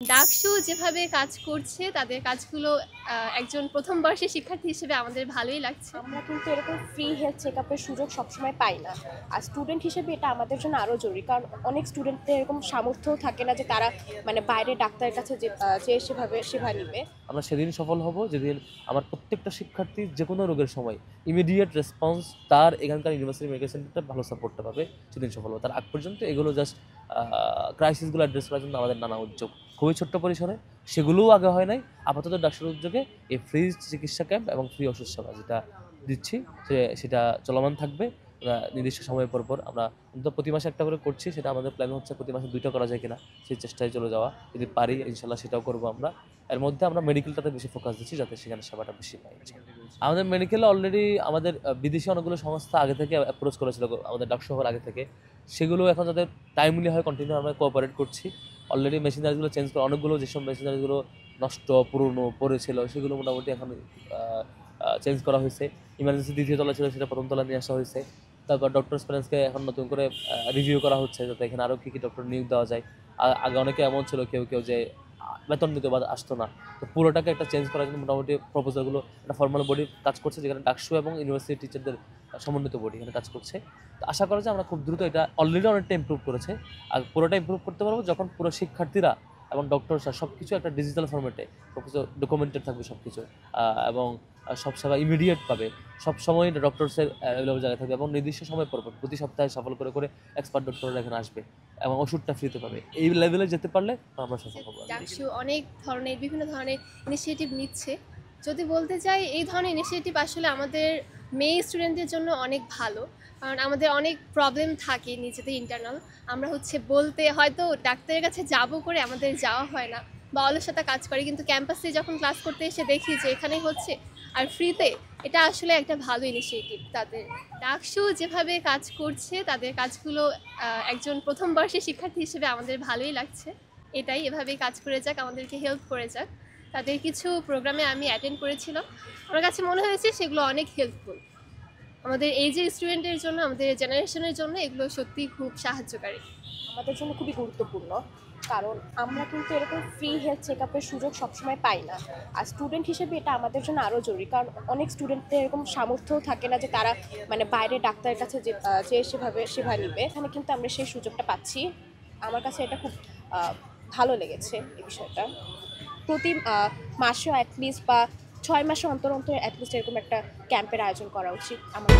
ডাকসু যেভাবে কাজ করছে তাদের কাজগুলো একজন প্রথম বর্ষের শিক্ষার্থী হিসেবে আমাদের ভালোই লাগছে। আমরা কিন্তু এরকম ফ্রি হেলথ চেকআপের সুযোগ সবসময় পাই না, আর স্টুডেন্ট হিসেবে এটা আমাদের জন্য আরও জরুরি, কারণ অনেক স্টুডেন্টদের এরকম সামর্থ্যও থাকে না যে তারা বাইরে ডাক্তারের কাছে যে সেভাবে সেবা নিবে। আমরা সেদিন সফল হব যেদিন আমার প্রত্যেকটা শিক্ষার্থী যে কোনো রোগের সময় ইমিডিয়েট রেসপন্স তার এখানকার ইউনিভার্সিটি মেডিকেল সেন্টারটা ভালো সাপোর্টটা পাবে, সেদিন সফল হবে। তার আগ পর্যন্ত এগুলো জাস্ট ক্রাইসিসগুলো অ্যাড্রেস করার জন্য আমাদের নানা উদ্যোগ খুবই ছোট্ট পরিসরে, সেগুলোও আগে হয় নাই। আপাতত ডাক্তার উদ্যোগে এই ফ্রি চিকিৎসা ক্যাম্প এবং ফ্রি ওষুধ সেবা যেটা দিচ্ছি সেটা চলমান থাকবে নির্দিষ্ট সময় পর আমরা অন্তত প্রতি মাসে একটা করে করছি। সেটা আমাদের প্ল্যান হচ্ছে প্রতি মাসে 2টা করা যায় কিনা সেই চেষ্টায় চলে যাওয়া, যদি পারি ইনশাল্লাহ সেটাও করবো আমরা। এর মধ্যে আমরা মেডিকেলটাতে বেশি ফোকাস দিচ্ছি যাতে সেখানে সেবাটা বেশি পাই। আমাদের মেডিকেলে অলরেডি আমাদের বিদেশি অনেকগুলো সংস্থা আগে থেকে অ্যাপ্রোচ করেছিল আমাদের ডাকসু হওয়ার আগে থেকে, সেগুলো এখন যাদের টাইমলি হয় কন্টিনিউ আমরা কোঅপারেট করছি। অলরেডি মেশিনারিগুলো চেঞ্জ করে, অনেকগুলো যেসব মেশিনারিগুলো নষ্ট পুরনো পড়েছিল সেগুলো মোটামুটি এখন চেঞ্জ করা হয়েছে। ইমার্জেন্সি দ্বিতীয় তলা ছিল সেটা প্রথম তলা নিয়ে আসা হয়েছে। তারপর ডক্টর প্যানেলসকে এখন নতুন করে রিভিউ করা হচ্ছে যাতে এখানে আরও কী কী ডক্টর নিয়োগ দেওয়া যায়। আগে অনেকে এমন ছিল কেউ যে বেতন নিতে বা আসতো না, তো পুরোটাকে একটা চেঞ্জ করার জন্য মোটামুটি প্রপোজালগুলো একটা ফর্মাল বডি কাজ করছে, যেখানে ডাকসু এবং ইউনিভার্সিটি টিচারদের সমন্বিত বডি এখানে কাজ করছে। তো আশা করা যায় আমরা খুব দ্রুত এটা অলরেডি অনেকটা ইমপ্রুভ করেছে, আর পুরোটা ইমপ্রুভ করতে পারবো যখন পুরো শিক্ষার্থীরা এবং ডক্টরসরা সব কিছু একটা ডিজিটাল ফর্মেটে সব কিছু ডকুমেন্টেড থাকবে সব কিছু, এবং সব সেবা ইমিডিয়েট পাবে, সব সময় ডক্টরসের অ্যাভেলেবল জায়গায় থাকবে এবং নির্দিষ্ট সময় পর প্রতি সপ্তাহে সফল করে এক্সপার্ট ডক্টররা এখানে আসবে এবং ওষুধটা ফ্রিতে পাবে। এই লেভেলে যেতে পারলে আমরা সফল হবো। ডাকসু অনেক ধরনের বিভিন্ন ধরনের ইনিশিয়েটিভ নিচ্ছে। যদি বলতে চাই এই ধরনের ইনিশিয়েটিভ আসলে আমাদের মেয়ে স্টুডেন্টদের জন্য অনেক ভালো, কারণ আমাদের অনেক প্রবলেম থাকে নিজেদের ইন্টারনাল। আমরা বলতে হয়তো ডাক্তারের কাছে যাব করে আমাদের যাওয়া হয় না বা অলসতা কাজ করে, কিন্তু ক্যাম্পাসে যখন ক্লাস করতে এসে দেখি যে এখানে হচ্ছে আর ফ্রিতে, এটা আসলে একটা ভালো ইনিশিয়েটিভ তাদের। ডাকসু যেভাবে কাজ করছে তাদের কাজগুলো একজন প্রথম বর্ষের শিক্ষার্থী হিসেবে আমাদের ভালোই লাগছে। এটাই এভাবেই কাজ করে যাক, আমাদেরকে হেল্প করে যাক। তাদের কিছু প্রোগ্রামে আমি অ্যাটেন্ড করেছিলাম, আমার কাছে মনে হয়েছে সেগুলো অনেক হেল্পফুল আমাদের এইজের স্টুডেন্টের জন্য, আমাদের জেনারেশনের জন্য এগুলো সত্যিই খুব সাহায্যকারী। আমাদের জন্য খুবই গুরুত্বপূর্ণ, কারণ আমরা কিন্তু এরকম ফ্রি হেলথ চেকআপের সুযোগ সবসময় পাই না, আর স্টুডেন্ট হিসেবে এটা আমাদের জন্য আরও জরুরি, কারণ অনেক স্টুডেন্টদের এরকম সামর্থ্যও থাকে না যে তারা বাইরে ডাক্তারের কাছে যে সেভাবে সেবা নিবে। এখানে কিন্তু আমরা সেই সুযোগটা পাচ্ছি। আমার কাছে এটা খুব ভালো লেগেছে এই বিষয়টা। প্রতি মাসেও অ্যাটলিস্ট বা 6 মাসে অন্তর অন্তর অ্যাটলিস্ট এরকম একটা ক্যাম্পের আয়োজন করা উচিত আমার।